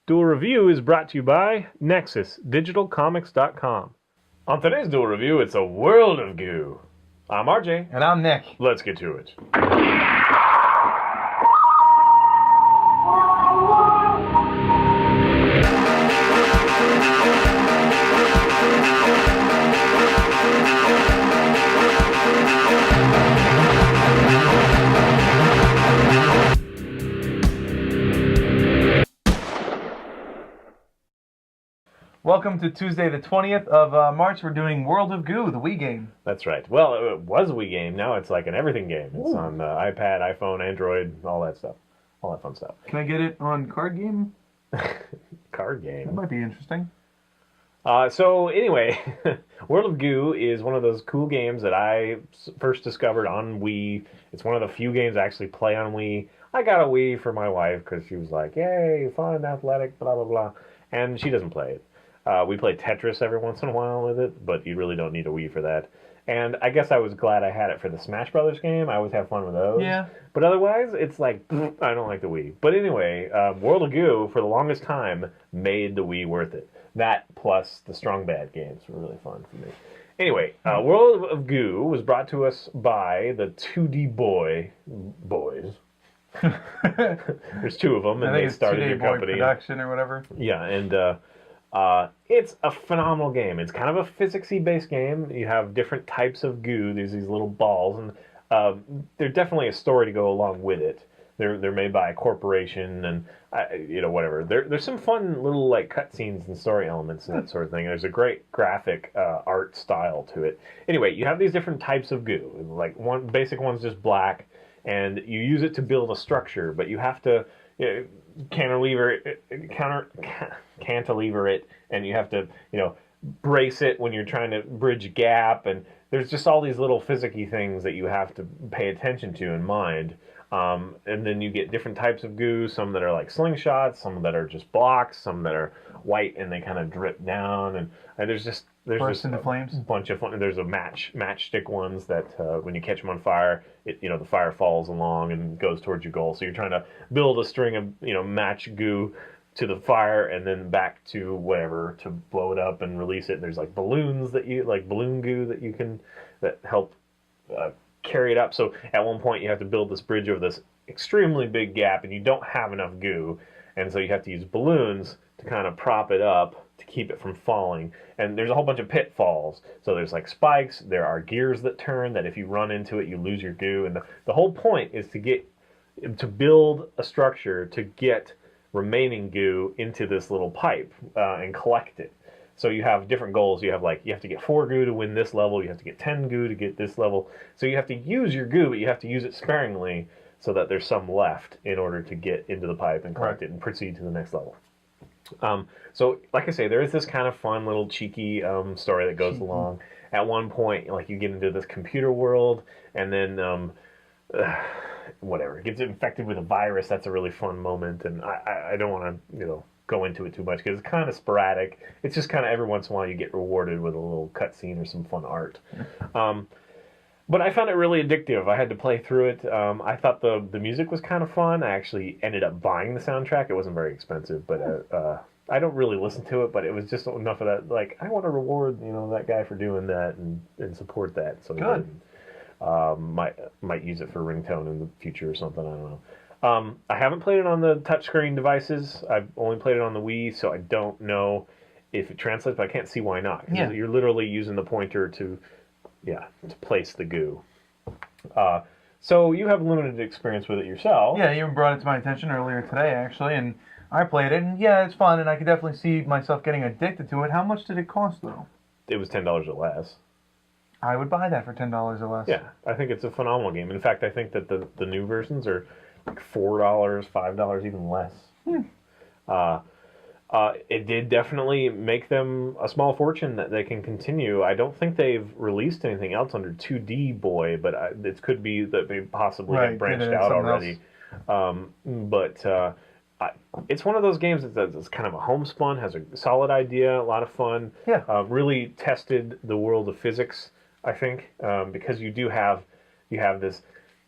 Duel Review is brought to you by NexusDigitalComics.com. On today's Duel Review, it's a World of Goo. I'm RJ. And I'm Nick. Let's get to it. Welcome to Tuesday the 20th of March. We're doing World of Goo, the Wii game. That's right. Well, it was a Wii game. Now it's like an everything game. It's on iPad, iPhone, Android, all that stuff. All that fun stuff. Can I get it on card game? Card game. That might be interesting. So anyway, World of Goo is one of those cool games that I first discovered on Wii. It's one of the few games I actually play on Wii. I got a Wii for my wife because she was like, yay, fun, athletic, blah, blah, blah. And she doesn't play it. We play Tetris every once in a while with it, but you really don't need a Wii for that. And I guess I was glad I had it for the Smash Brothers game. I always have fun with those. Yeah. But otherwise, it's like, I don't like the Wii. But anyway, World of Goo, for the longest time, made the Wii worth it. That plus the Strong Bad games were really fun for me. Anyway, World of Goo was brought to us by the 2D boys. There's two of them, and they started their company. Production or whatever. Yeah, and it's a phenomenal game. It's kind of a physicsy based game. You have different types of goo. There's these little balls, and there's definitely a story to go along with it. They're made by a corporation, and whatever. There's some fun little like cutscenes and story elements and that sort of thing. There's a great graphic art style to it. Anyway, you have these different types of goo. Like one basic one's just black, and you use it to build a structure, but you have to cantilever it, and you have to brace it when you're trying to bridge a gap, and there's just all these little physicky things that you have to pay attention to and mind. And then you get different types of goo, some that are like slingshots, some that are just blocks, some that are white and they kind of drip down, and there's just into flames. Bunch of fun. There's a matchstick ones that when you catch them on fire, the fire falls along and goes towards your goal. So you're trying to build a string of match goo to the fire and then back to whatever to blow it up and release it. And there's like balloons balloon goo that help carry it up. So at one point you have to build this bridge over this extremely big gap, and you don't have enough goo, and so you have to use balloons to kind of prop it up to keep it from falling. And there's a whole bunch of pitfalls. So there's like spikes, there are gears that turn, that if you run into it you lose your goo, and the whole point is to build a structure to get remaining goo into this little pipe and collect it. So you have different goals. You have to get 4 goo to win this level. You have to get 10 goo to get this level. So you have to use your goo, but you have to use it sparingly so that there's some left in order to get into the pipe and collect it and proceed to the next level. So like I say, there is this kind of fun little cheeky story that goes along. At one point, you get into this computer world, and then whatever, it gets infected with a virus. That's a really fun moment, and I don't want to go into it too much because it's kind of sporadic. It's just kind of every once in a while you get rewarded with a little cutscene or some fun art. But I found it really addictive. I had to play through it. I thought the music was kind of fun. I actually ended up buying the soundtrack. It wasn't very expensive, but I don't really listen to it, but it was just enough of that. Like, I want to reward that guy for doing that and support that. So good. Might use it for ringtone in the future or something. I don't know. I haven't played it on the touchscreen devices. I've only played it on the Wii, so I don't know if it translates, but I can't see why not. Yeah. You're literally using the pointer to place the goo. So you have limited experience with it yourself. Yeah, you brought it to my attention earlier today, actually, and I played it, and yeah, it's fun, and I could definitely see myself getting addicted to it. How much did it cost, though? It was $10 or less. I would buy that for $10 or less. Yeah, I think it's a phenomenal game. In fact, I think that the new versions are like $4, $5, even less. It did definitely make them a small fortune that they can continue. I don't think they've released anything else under 2D Boy, but it could be that they possibly have branched out already. It's one of those games that's kind of a homespun, has a solid idea, a lot of fun. Yeah. Really tested the world of physics, I think, because you have this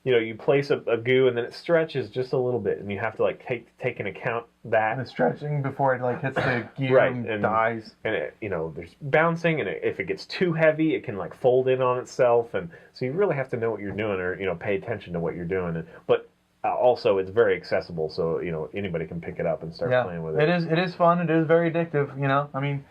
you place a goo and then it stretches just a little bit, and you have to like take into account that. And the stretching before it like hits the gear Right, and dies. And there's bouncing, and if it gets too heavy, it can like fold in on itself, and so you really have to know what you're doing, or pay attention to what you're doing. But also, it's very accessible, so anybody can pick it up and start playing with it. It is fun. It is very addictive. I mean,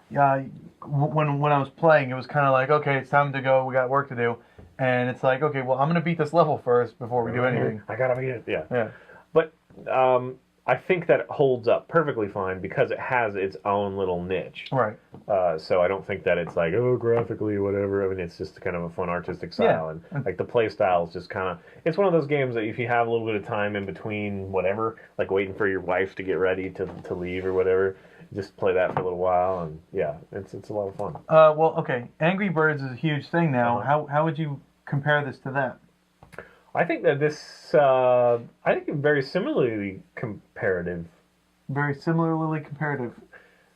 yeah. When I was playing, it was kind of like, okay, it's time to go. We got work to do, and it's like, okay, well, I'm gonna beat this level first before we do anything. I gotta beat it. Yeah. Yeah. But I think that it holds up perfectly fine because it has its own little niche. Right. So I don't think that it's like, graphically or whatever. I mean, it's just kind of a fun artistic style. Yeah. And like the play style is just kind of, it's one of those games that if you have a little bit of time in between whatever, like waiting for your wife to get ready to leave or whatever, just play that for a little while. And yeah, it's a lot of fun. Well, okay. Angry Birds is a huge thing now. How would you compare this to that? I think that this, I think it's very similarly comparative. Very similarly comparative.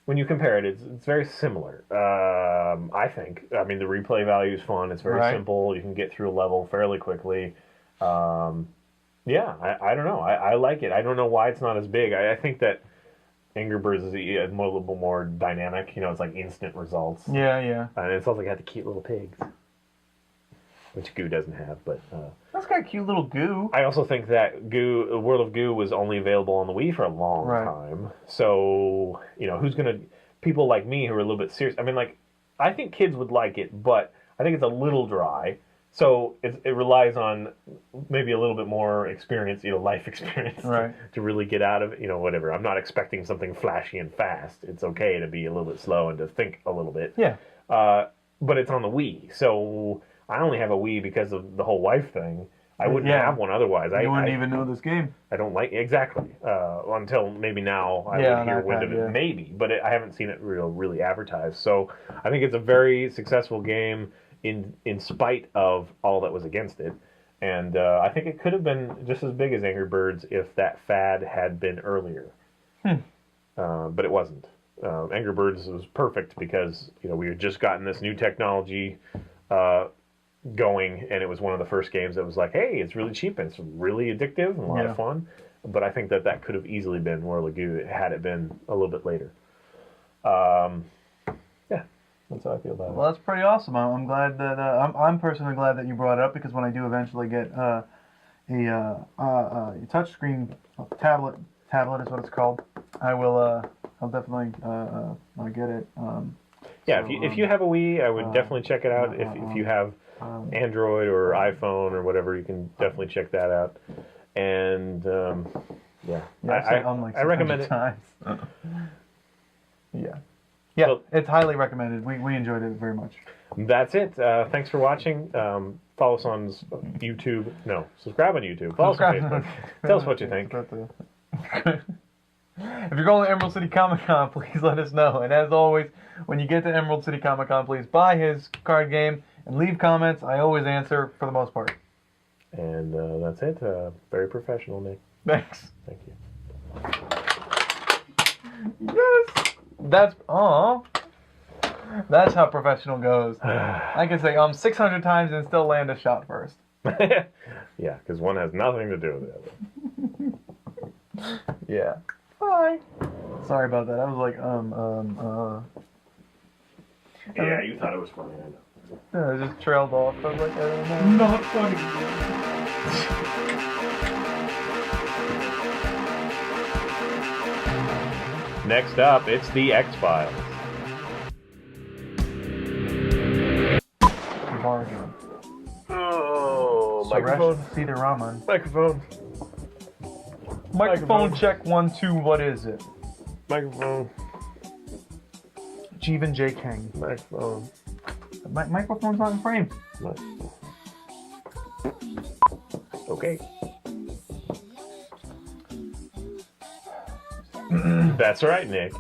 When you compare it, it's very similar. I think. I mean, the replay value is fun. It's very simple. You can get through a level fairly quickly. I don't know. I like it. I don't know why it's not as big. I think that Angry Birds is a little bit more dynamic. It's like instant results. Yeah. And it's also got the cute little pigs, which Goo doesn't have, but... That's got a cute little Goo. I also think that World of Goo was only available on the Wii for a long time. So, who's going to... People like me who are a little bit serious... I mean, like, I think kids would like it, but I think it's a little dry. So it relies on maybe a little bit more experience, life experience to really get out of it, whatever. I'm not expecting something flashy and fast. It's okay to be a little bit slow and to think a little bit. Yeah. But it's on the Wii, so... I only have a Wii because of the whole wife thing. I wouldn't have one otherwise. You wouldn't even know this game. I don't like exactly until maybe now I would hear wind of it. Maybe, but I haven't seen it really advertised. So I think it's a very successful game in spite of all that was against it. And I think it could have been just as big as Angry Birds if that fad had been earlier. But it wasn't. Angry Birds was perfect because we had just gotten this new technology going, and it was one of the first games that was like, hey, it's really cheap and it's really addictive and a lot of fun. But I think that could have easily been World of Goo had it been a little bit later. That's how I feel about it. Well, that's pretty awesome. I'm glad that I'm personally glad that you brought it up, because when I do eventually get a touchscreen tablet is what it's called, I will I'll definitely get it. If you have a Wii, I would definitely check it out. If you have Android or iPhone or whatever, you can definitely check that out. And I recommend it. Times. Yeah, it's highly recommended. We enjoyed it very much. That's it. Thanks for watching. Follow us on YouTube. No, subscribe on YouTube. Follow us on Facebook. Tell us what you think. If you're going to Emerald City Comic Con, please let us know. And as always, when you get to Emerald City Comic Con, please buy his card game and leave comments. I always answer for the most part. And that's it. Very professional, Nick. Thanks. Thank you. Yes! That's how professional goes. I can say 600 times and still land a shot first. Yeah, because one has nothing to do with the other. Yeah. Bye. Sorry about that. I was like, Yeah, you thought it was funny, I know. I just trailed off. I was like, I don't know. Not funny. Next up, it's the X-Files. Oh, microphone. Raman. Microphone. Microphone check 1 2. What is it? Microphone. Jeevan J. King. Microphone. Microphone's not in frame. Okay. That's right, Nick.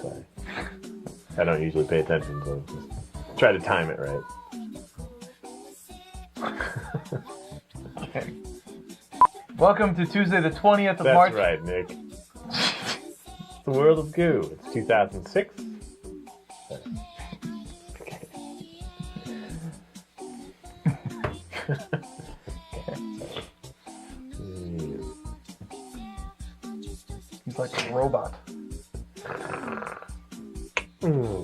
Sorry. I don't usually pay attention, so just try to time it right. Okay. Welcome to Tuesday the 20th of That's March. That's right, Nick. It's the World of Goo. It's 2006. Okay. He's like a robot. Mm.